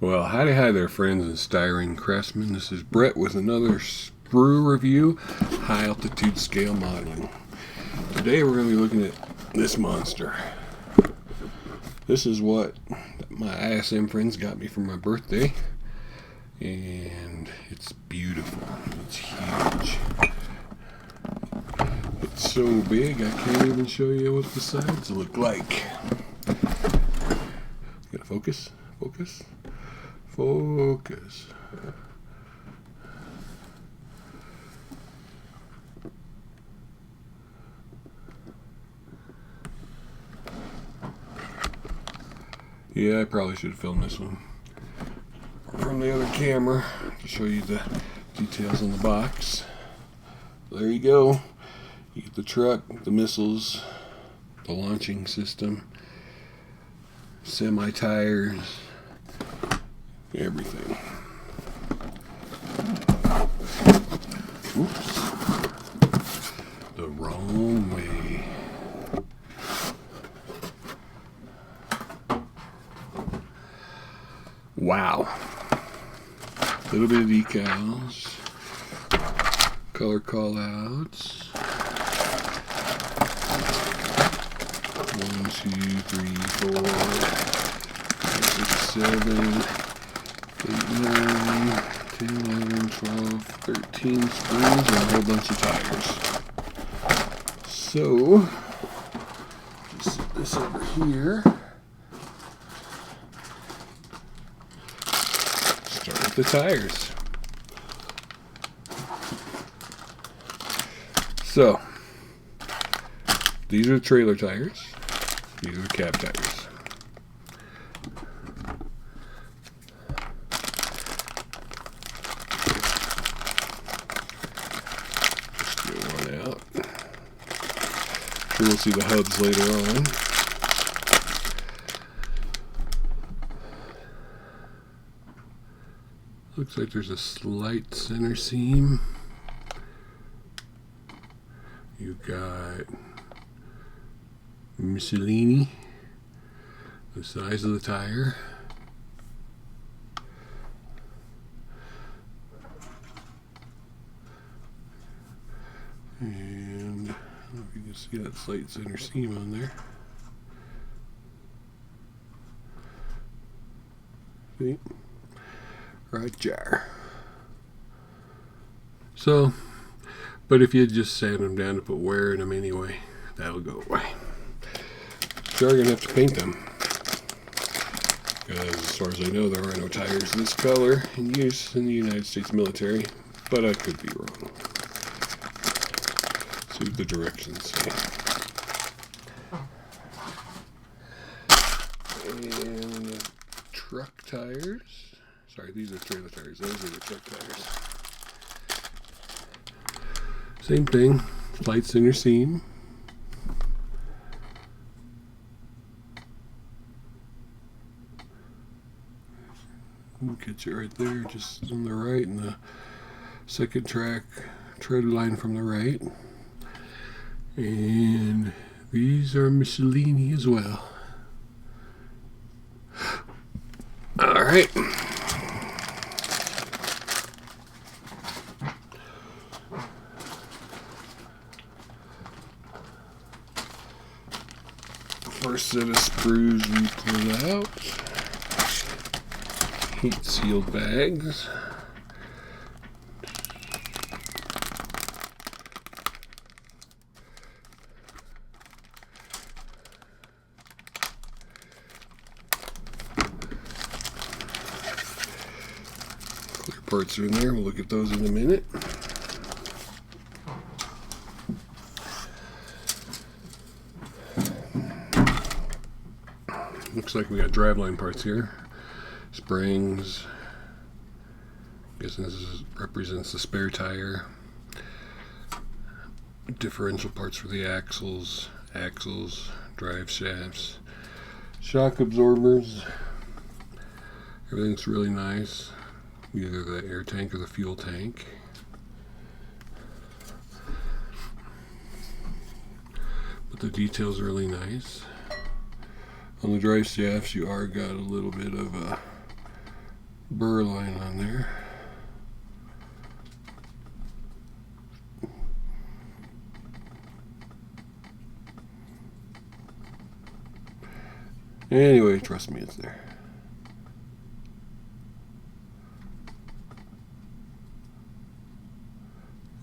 Well, howdy hi there, friends and styrene craftsmen. This is Brett with another sprue review, high altitude scale modeling. Today we're going to be looking at this monster. This is what my ISM friends got me for my birthday, and it's beautiful. It's huge. It's so big I can't even show you what the sides look like. Gotta focus, focus. Focus. Yeah, I probably should have filmed this one from the other camera to show you the details on the box. There you go. You get the truck, the missiles, the launching system, semi-tires, everything. Oops. The wrong way. Wow. A little bit of decals. Color callouts. 1, 2, 3, 4, 5, 6, 7, 8, 9, 10, 11, 12, 13 springs and a whole bunch of tires. So, just set this over here. Start with the tires. So, these are the trailer tires. These are the cab tires. Just get one out. We'll see the hubs later on. Looks like there's a slight center seam. You've got miscellany, the size of the tire. And I don't know if you can see that slight center seam on there. See? Right there. So, but if you just sand them down to put wear in them anyway, that'll go away. So you're going to have to paint them. Because as far as I know, there are no tires this color in use in the United States military. But I could be wrong. See what the directions say. And the truck tires. Sorry, these are trailer tires. Those are the truck tires. Same thing. Slight center seam. Get you right there, just on the right, and the second track tread line from the right. And these are miscellany as well. All right. First set of sprues we pull out. Heat sealed bags. Clear parts are in there. We'll look at those in a minute. Looks like we got driveline parts here. Springs. I guess this represents the spare tire. Differential parts for the axles, drive shafts, shock absorbers. Everything's really nice. Either the air tank or the fuel tank. But the details are really nice. On the drive shafts, you are got a little bit of a burr line on there. Anyway, trust me, it's there.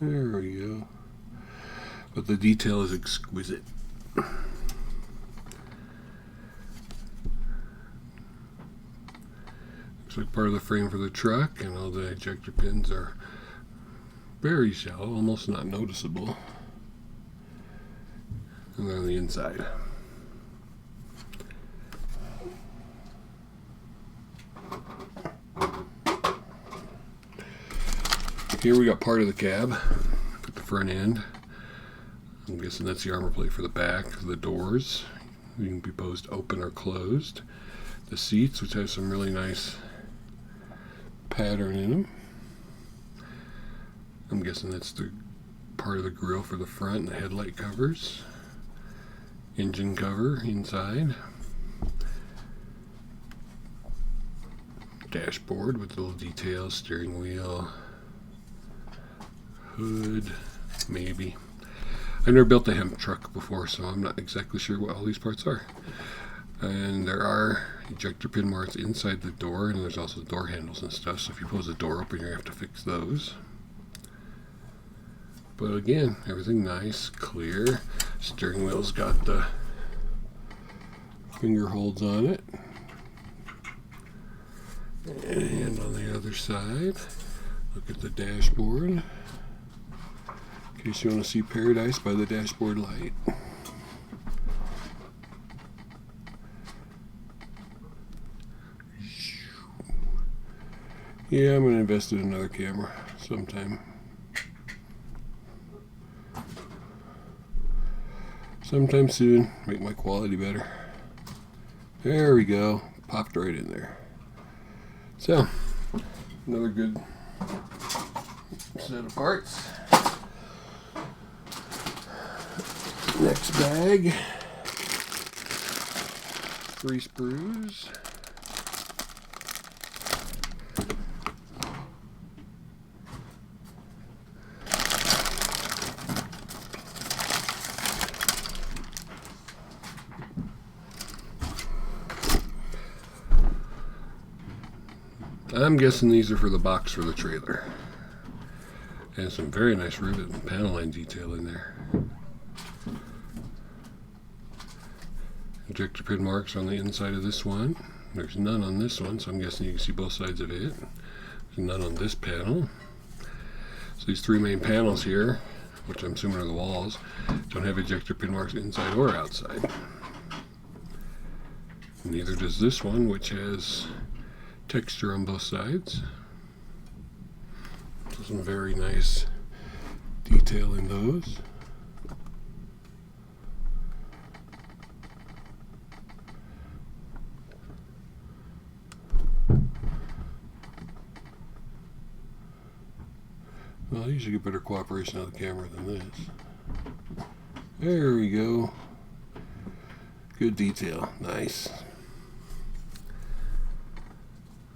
There we go. But the detail is exquisite. Looks like part of the frame for the truck, and all the ejector pins are very shallow, almost not noticeable. And then on the inside. Here we got part of the cab at the front end. I'm guessing that's the armor plate for the back of the doors. You can be posed open or closed. The seats, which have some really nice pattern in them. I'm guessing that's the part of the grille for the front and the headlight covers. Engine cover inside. Dashboard with little details, steering wheel, hood, maybe. I've never built a hemp truck before, so I'm not exactly sure what all these parts are. And there are ejector pin marks inside the door, and there's also door handles and stuff, so if you pose the door open, you're going to have to fix those. But again, everything nice, clear. Steering wheel's got the finger holds on it. And on the other side, look at the dashboard. In case you want to see paradise by the dashboard light. Yeah, I'm going to invest in another camera sometime. Sometime soon, make my quality better. There we go, popped right in there. So, another good set of parts. Next bag, 3 sprues. I'm guessing these are for the box for the trailer. And some very nice rivet and panel line detail in there. Ejector pin marks on the inside of this one. There's none on this one, so I'm guessing you can see both sides of it. There's none on this panel. So these 3 main panels here, which I'm assuming are the walls, don't have ejector pin marks inside or outside. Neither does this one, which has texture on both sides. So some very nice detail in those. Well, I usually get better cooperation out of the camera than this. There we go. Good detail. Nice.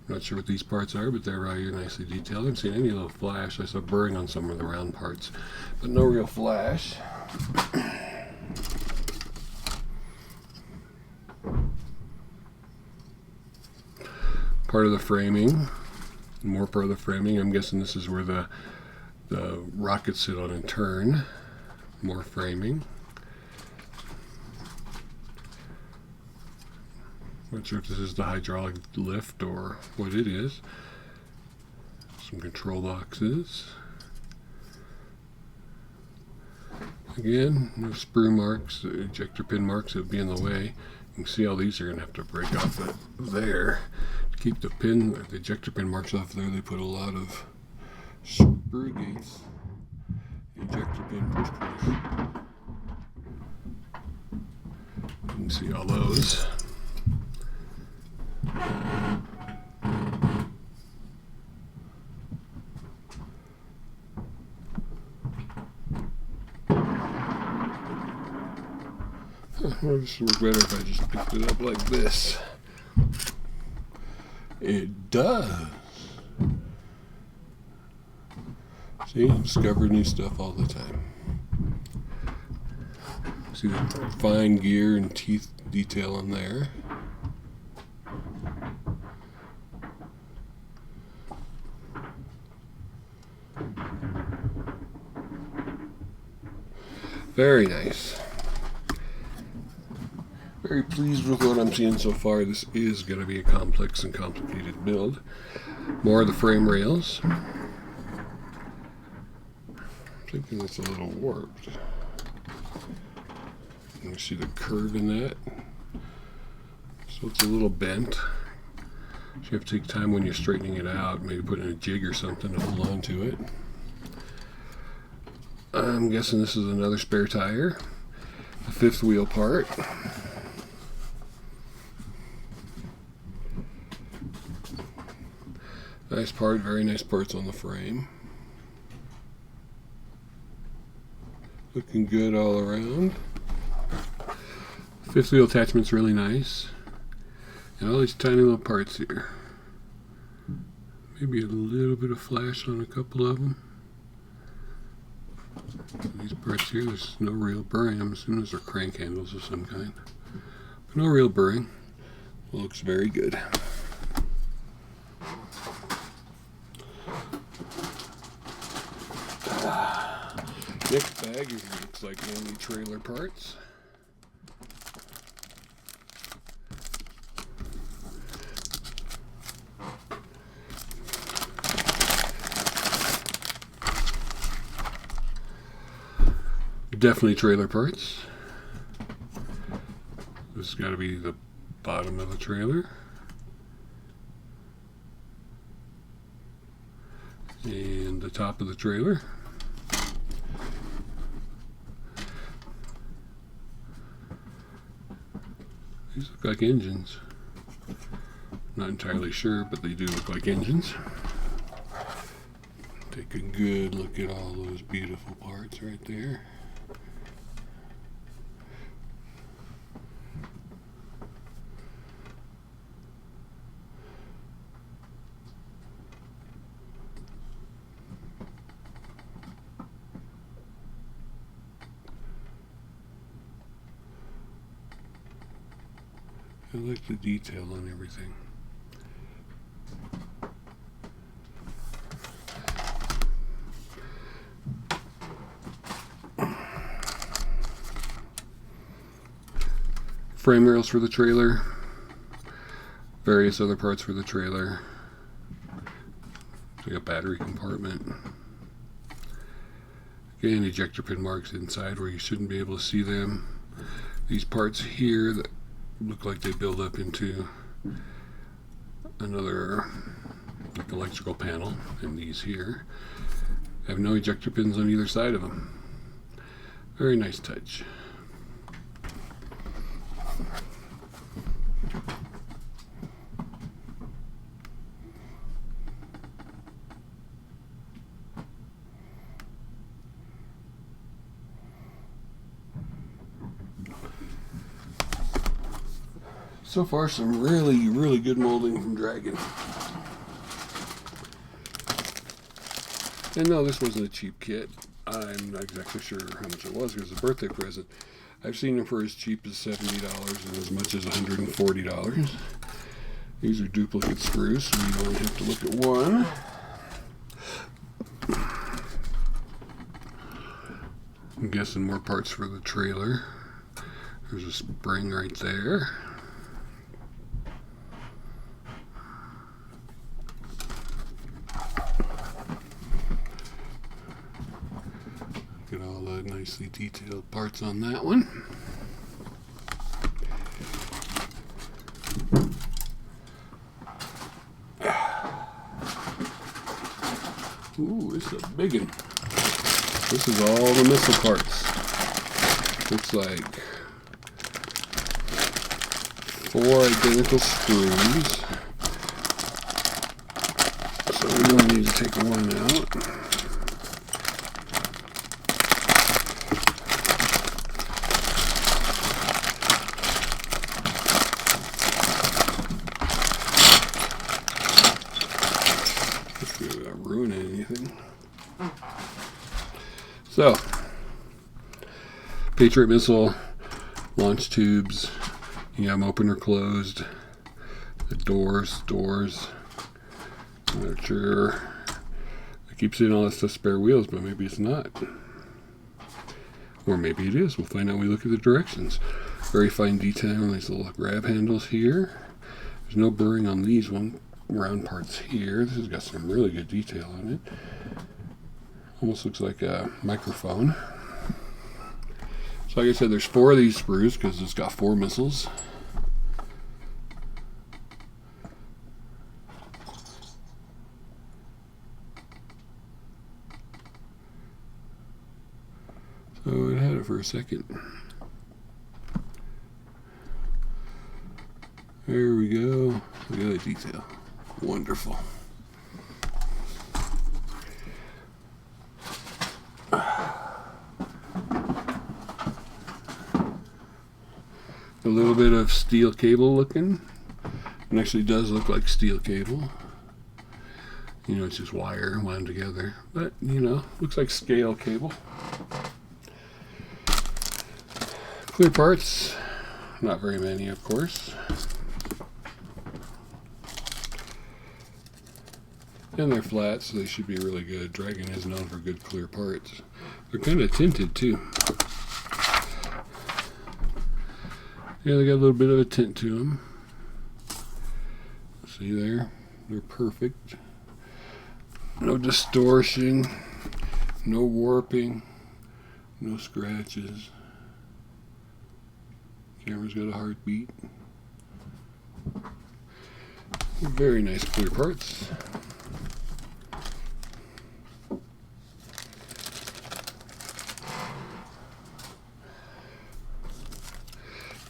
Not sure what these parts are, but they're right here nicely detailed. I haven't seen any little flash. I saw burring on some of the round parts, but no real flash. Part of the framing, more part of the framing. I'm guessing this is where the rockets sit on and turn. More framing. Not sure if this is the hydraulic lift or what it is. Some control boxes. Again, no sprue marks, ejector pin marks that would be in the way. You can see all these are going to have to break off there. To keep the ejector pin marks off there, they put a lot of sprue gates. Ejector pin push. You can see all those. Well, this would work better if I just picked it up like this. It does. See, discover new stuff all the time. See the fine gear and teeth detail on there. Very nice. Very pleased with what I'm seeing so far. This is going to be a complex and complicated build. More of the frame rails. I'm thinking it's a little warped. You see the curve in that? So it's a little bent. So you have to take time when you're straightening it out, maybe put in a jig or something to hold on to it. I'm guessing this is another spare tire. A fifth wheel part. Nice part, very nice parts on the frame. Looking good all around. Fifth wheel attachment's really nice. And all these tiny little parts here. Maybe a little bit of flash on a couple of them. These parts here, there's no real burring. I'm assuming those are crank handles of some kind. But no real burring. Looks very good. Next bag looks like mainly trailer parts. Definitely trailer parts. This has got to be the bottom of the trailer. And the top of the trailer. These look like engines. Not entirely sure, but they do look like engines. Take a good look at all those beautiful parts right there. I like the detail on everything. Frame rails for the trailer. Various other parts for the trailer. It's like a battery compartment. Again, ejector pin marks inside where you shouldn't be able to see them. These parts here that look like they build up into another like electrical panel, and these here have no ejector pins on either side of them. Very nice touch. So far, some really good molding from Dragon. And no, this wasn't a cheap kit. I'm not exactly sure how much it was. It was a birthday present. I've seen them for as cheap as $70 and as much as $140. These are duplicate screws, so you only have to look at one. I'm guessing more parts for the trailer. There's a spring right there. Get all the nicely detailed parts on that one. Ooh, this is a big one. This is all the missile parts. Looks like 4 identical screws. So we only need to take one out. Without ruining anything. So, Patriot missile launch tubes. You have them open or closed. The doors. I'm not sure. I keep seeing all this stuff spare wheels, but maybe it's not. Or maybe it is. We'll find out when we look at the directions. Very fine detail on these little grab handles here. There's no burring on these round parts here. This has got some really good detail on it. Almost looks like a microphone. So like I said, there's 4 of these sprues because it's got 4 missiles. So it had it for a second. There we go. Look at that detail. Wonderful. A little bit of steel cable looking. It actually does look like steel cable. You know, it's just wire wound together. But, you know, looks like scale cable. Clear parts. Not very many, of course. And they're flat, so they should be really good. Dragon is known for good clear parts. They're kind of tinted, too. Yeah, they got a little bit of a tint to them. See there? They're perfect. No distortion, no warping, no scratches. Camera's got a heartbeat. Very nice clear parts.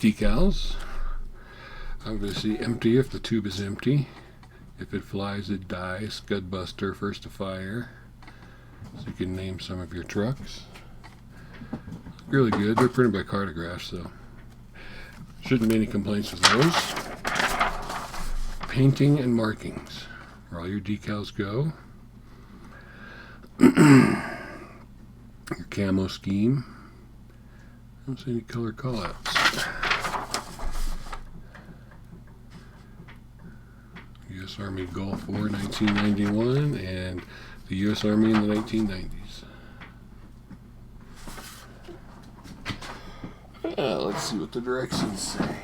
Decals. Obviously empty if the tube is empty. If it flies, it dies. Scud buster, first to fire. So you can name some of your trucks. Really good. They're printed by Cartograph, so shouldn't be any complaints with those. Painting and markings, where all your decals go. Your camo scheme. I don't see any color callouts. U.S. Army Gulf War 1991 and the U.S. Army in the 1990s. Let's see what the directions say.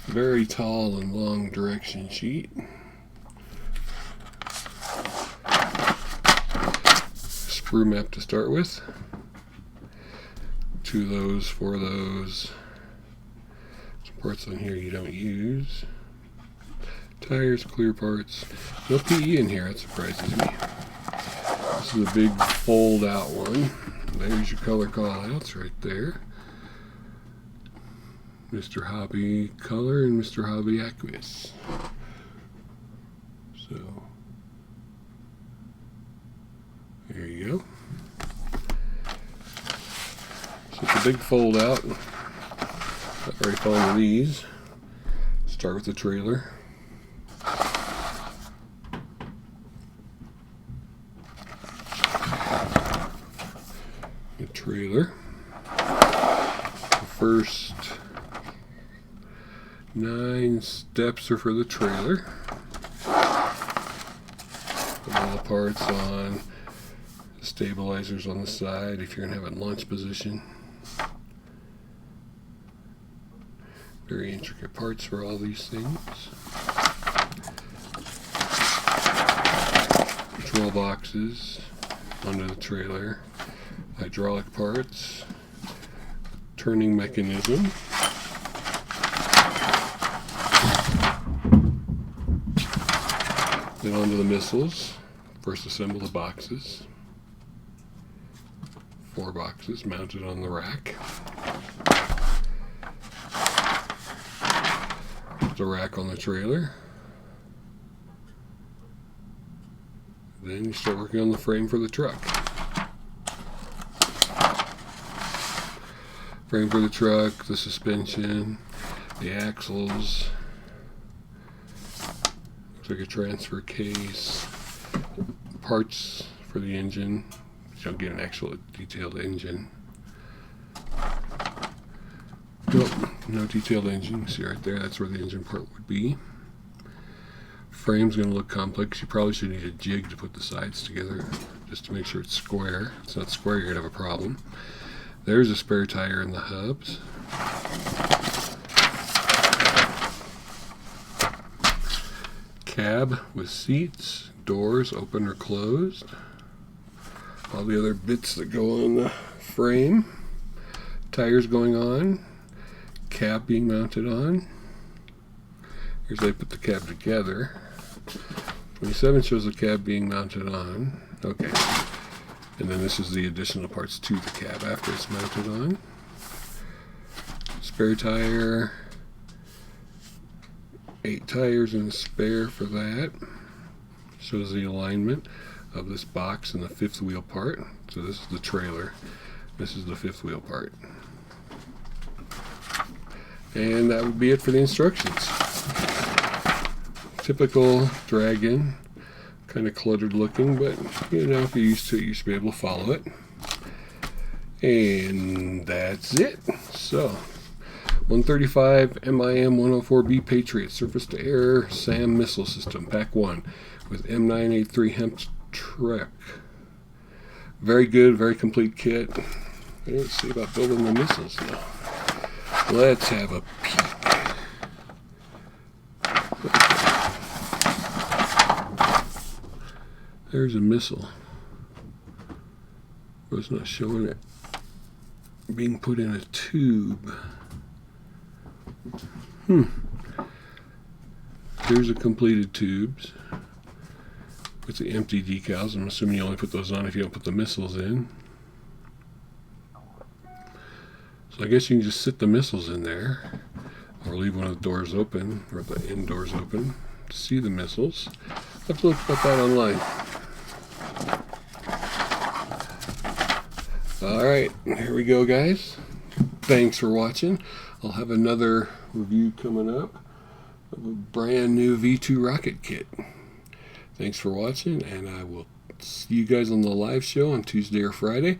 Very tall and long direction sheet. Sprue map to start with. 2 of those, 4 of those. Some parts on here you don't use. Tires, clear parts. No PE in here, that surprises me. This is a big fold out one. There's your color callouts right there. Mr. Hobby Color and Mr. Hobby Aqueous. So, there you go. So it's a big fold out. Not very fond of these. Start with the trailer. The trailer. The first 9 steps are for the trailer. Put all the parts on. Stabilizers on the side if you're going to have it in launch position. Very intricate parts for all these things. Control boxes onto the trailer. Hydraulic parts. Turning mechanism. Then onto the missiles. First assemble the boxes. 4 boxes mounted on the rack. Put the rack on the trailer. Then you start working on the frame for the truck. Frame for the truck, the suspension, the axles. Looks like a transfer case. Parts for the engine. You don't get an actual detailed engine. Nope, no detailed engine. See right there, that's where the engine part would be. Frame's going to look complex. You probably should need a jig to put the sides together just to make sure it's square. If it's not square, you're going to have a problem. There's a spare tire in the hubs. Cab with seats, doors open or closed. All the other bits that go on the frame. Tires going on. Cab being mounted on. Here's how I put the cab together. 27 shows the cab being mounted on. Okay. And then this is the additional parts to the cab after it's mounted on. Spare tire. 8 tires and a spare for that. Shows the alignment of this box and the fifth wheel part. So this is the trailer. This is the fifth wheel part. And that would be it for the instructions. Typical Dragon, kind of cluttered looking, but you know, if you're used to it, you should be able to follow it. And that's it. So, 135 MIM-104B Patriot surface to air SAM missile system, pack 1 with M983 hemp truck. Very good, very complete kit. Let's see about building the missiles now. Let's have a peek. There's a missile. But it's not showing it being put in a tube. There's the completed tubes with the empty decals. I'm assuming you only put those on if you don't put the missiles in. So I guess you can just sit the missiles in there, or leave one of the doors open, or the end doors open, to see the missiles. I'll have to look about that online. Alright, here we go, guys. Thanks for watching. I'll have another review coming up of a brand new V2 rocket kit. Thanks for watching, and I will see you guys on the live show on Tuesday or Friday,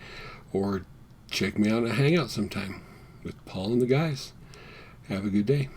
or check me out at Hangout sometime with Paul and the guys. Have a good day.